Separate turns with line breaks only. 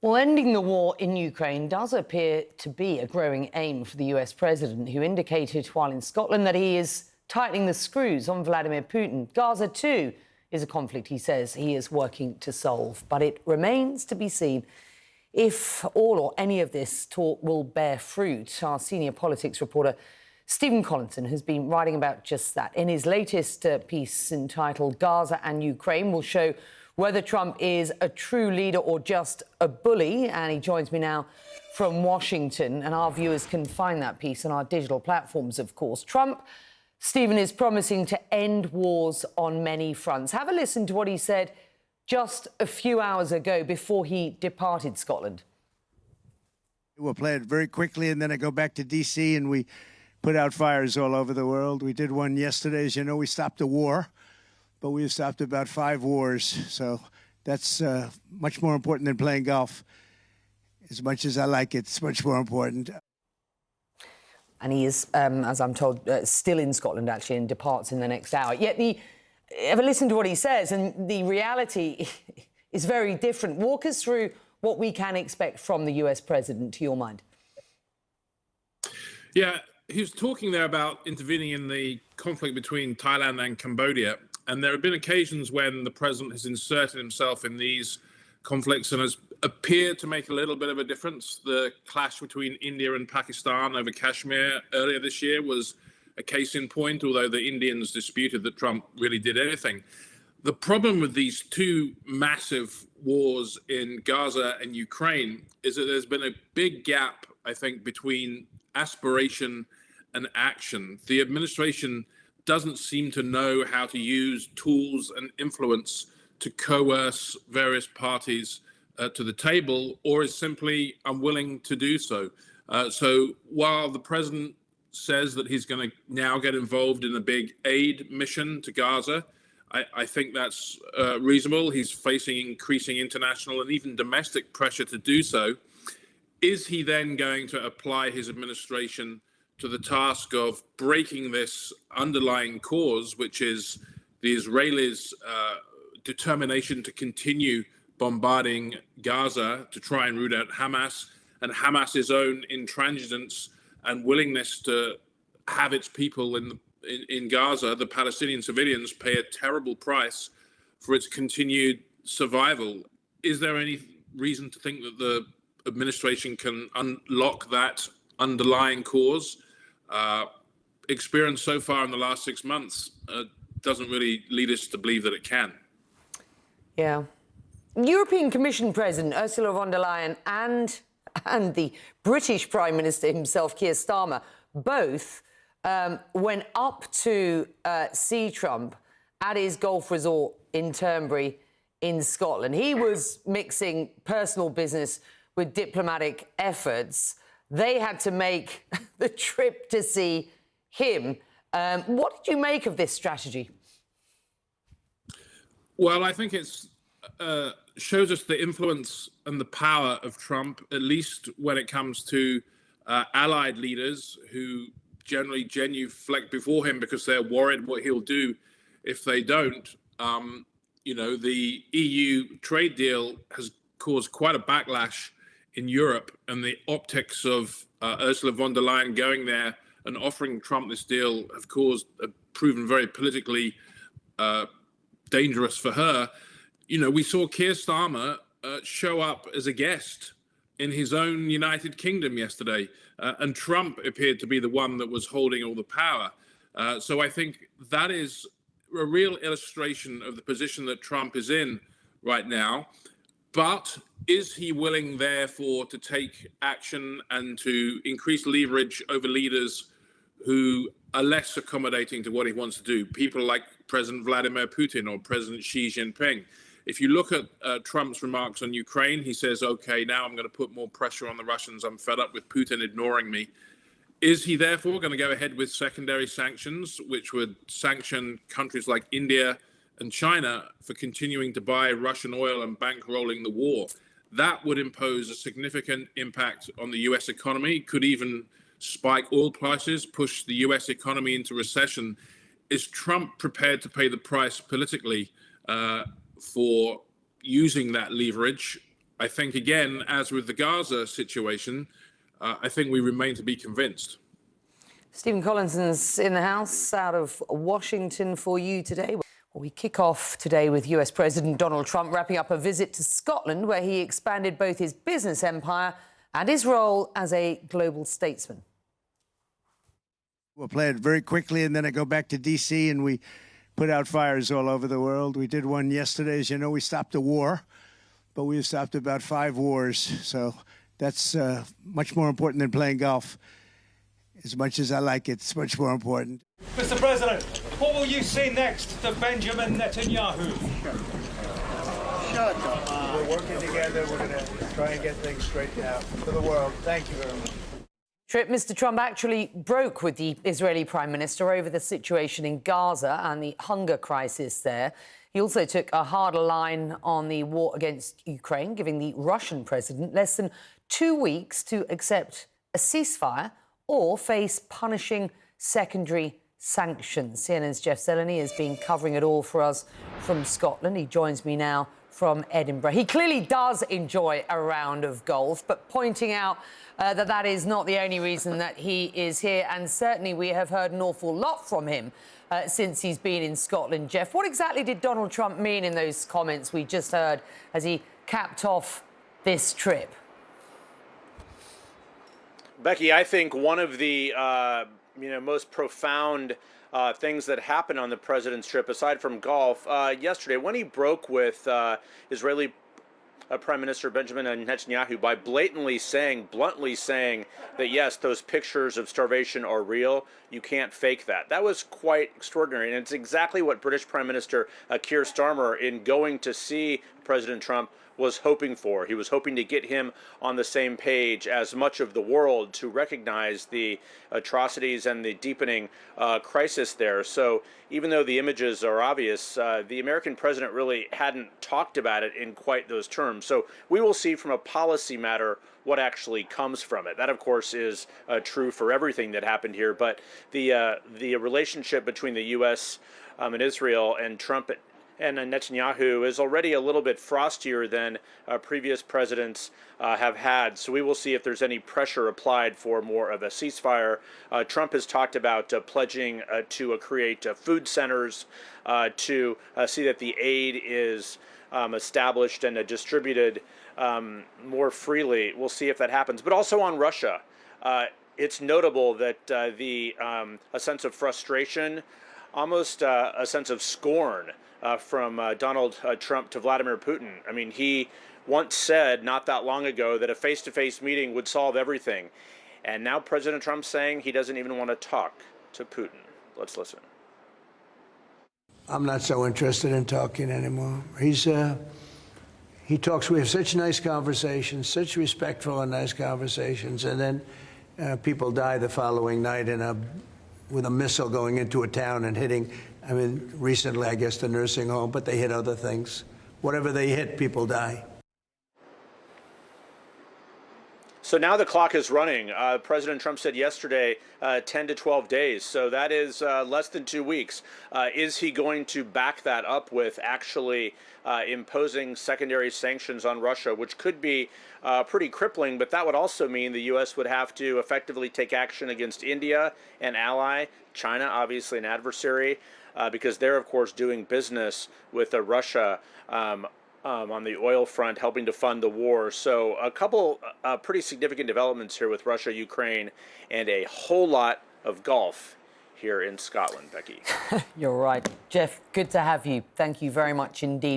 Well, ending the war in Ukraine does appear to be a growing aim for the US president, who indicated while in Scotland that he is tightening the screws on Vladimir Putin. Gaza, too, is a conflict he says he is working to solve. But it remains to be seen if all or any of this talk will bear fruit. Our senior politics reporter, Stephen Collinson, has been writing about just that. In his latest piece entitled Gaza and Ukraine, will show whether Trump is a true leader or just a bully. And he joins me now from Washington. And our viewers can find that piece on our digital platforms, of course. Trump, Stephen, is promising to end wars on many fronts. Have a listen to what he said just a few hours ago before he departed Scotland.
We'll play it very quickly, and then I go back to D.C. and we put out fires all over the world. We did one yesterday. As you know, we stopped a war, but we have stopped about 5 wars. So that's much more important than playing golf. As much as I like it, it's much more important.
And he is, as I'm told, still in Scotland, actually, and departs in the next hour. Yet have a listen to what he says, and the reality is very different. Walk us through what we can expect from the US president, to your mind.
Yeah, he was talking there about intervening in the conflict between Thailand and Cambodia. And there have been occasions when the president has inserted himself in these conflicts and has appeared to make a little bit of a difference. The clash between India and Pakistan over Kashmir earlier this year was a case in point, although the Indians disputed that Trump really did anything. The problem with these two massive wars in Gaza and Ukraine is that there's been a big gap, I think, between aspiration and action. The administration doesn't seem to know how to use tools and influence to coerce various parties to the table, or is simply unwilling to do so. So while the president says that he's going to now get involved in a big aid mission to Gaza, I think that's reasonable. He's facing increasing international and even domestic pressure to do so. Is he then going to apply his administration to the task of breaking this underlying cause, which is the Israelis' determination to continue bombarding Gaza to try and root out Hamas, and Hamas's own intransigence and willingness to have its people in Gaza, the Palestinian civilians, pay a terrible price for its continued survival? Is there any reason to think that the administration can unlock that underlying cause? Experience so far in the last 6 months doesn't really lead us to believe that it can.
Yeah. European Commission President Ursula von der Leyen and the British Prime Minister himself, Keir Starmer, both went up to see Trump at his golf resort in Turnberry in Scotland. He was mixing personal business with diplomatic efforts. They had to make the trip to see him. What did you make of this strategy?
Well, I think it's shows us the influence and the power of Trump, at least when it comes to allied leaders who generally genuflect before him because they're worried what he'll do if they don't. The EU trade deal has caused quite a backlash in Europe, and the optics of Ursula von der Leyen going there and offering Trump this deal have proven very politically dangerous for her. We saw Keir Starmer show up as a guest in his own United Kingdom yesterday, and Trump appeared to be the one that was holding all the power. So I think that is a real illustration of the position that Trump is in right now. But is he willing, therefore, to take action and to increase leverage over leaders who are less accommodating to what he wants to do? People like President Vladimir Putin or President Xi Jinping. If you look at Trump's remarks on Ukraine, he says, OK, now I'm going to put more pressure on the Russians. I'm fed up with Putin ignoring me. Is he therefore going to go ahead with secondary sanctions, which would sanction countries like India and China for continuing to buy Russian oil and bankrolling the war? That would impose a significant impact on the US economy, could even spike oil prices, push the US economy into recession. Is Trump prepared to pay the price politically for using that leverage I think, again, as with the Gaza situation, I think we remain to be convinced.
Stephen Collinson's in the House out of Washington for you today. We kick off today with US President Donald Trump wrapping up a visit to Scotland, where he expanded both his business empire and his role as a global statesman.
We'll play it very quickly, and then I go back to D.C. and we put out fires all over the world. We did one yesterday. As you know, we stopped a war, but we've stopped about 5 wars. So that's much more important than playing golf. As much as I like it, it's much more important.
Mr. President, what will you say next to Benjamin Netanyahu?
Shut up. We're working together. We're going to try and get things straightened out for the world. Thank you very much.
Mr. Trump actually broke with the Israeli Prime Minister over the situation in Gaza and the hunger crisis there. He also took a harder line on the war against Ukraine, giving the Russian president less than 2 weeks to accept a ceasefire or face punishing secondary sanctions. CNN's Jeff Zeleny has been covering it all for us from Scotland. He joins me now from Edinburgh. He clearly does enjoy a round of golf, but pointing out that is not the only reason that he is here. And certainly we have heard an awful lot from him since he's been in Scotland. Jeff, what exactly did Donald Trump mean in those comments we just heard as he capped off this trip?
Becky, I think one of the most profound things that happened on the president's trip, aside from golf, yesterday when he broke with Israeli Prime Minister Benjamin Netanyahu by bluntly saying that, yes, those pictures of starvation are real. You can't fake that. That was quite extraordinary. And it's exactly what British Prime Minister Keir Starmer, in going to see President Trump, was hoping for. He was hoping to get him on the same page as much of the world to recognize the atrocities and the deepening crisis there. So even though the images are obvious, the American president really hadn't talked about it in quite those terms. So we will see from a policy matter what actually comes from it. That, of course, is true for everything that happened here. But the relationship between the U.S. And Israel and Trump and Netanyahu is already a little bit frostier than previous presidents have had. So we will see if there's any pressure applied for more of a ceasefire. Trump has talked about pledging to create food centers to see that the aid is established and distributed more freely. We'll see if that happens. But also on Russia, it's notable that a sense of frustration, almost a sense of scorn from Donald Trump to Vladimir Putin. I mean, he once said not that long ago that a face-to-face meeting would solve everything. And now President Trump's saying he doesn't even want to talk to Putin. Let's listen.
I'm not so interested in talking anymore. He talks, we have such nice conversations, such respectful and nice conversations, and then people die the following night with a missile going into a town and hitting, recently, I guess, the nursing home, but they hit other things. Whatever they hit, people die.
So now the clock is running. President Trump said yesterday 10 to 12 days. So that is less than 2 weeks. Is he going to back that up with actually imposing secondary sanctions on Russia, which could be pretty crippling, but that would also mean the U.S. would have to effectively take action against India, an ally, China, obviously an adversary, because they're, of course, doing business with Russia on the oil front, helping to fund the war. So a couple pretty significant developments here with Russia, Ukraine, and a whole lot of golf here in Scotland, Becky.
You're right. Jeff, good to have you. Thank you very much indeed.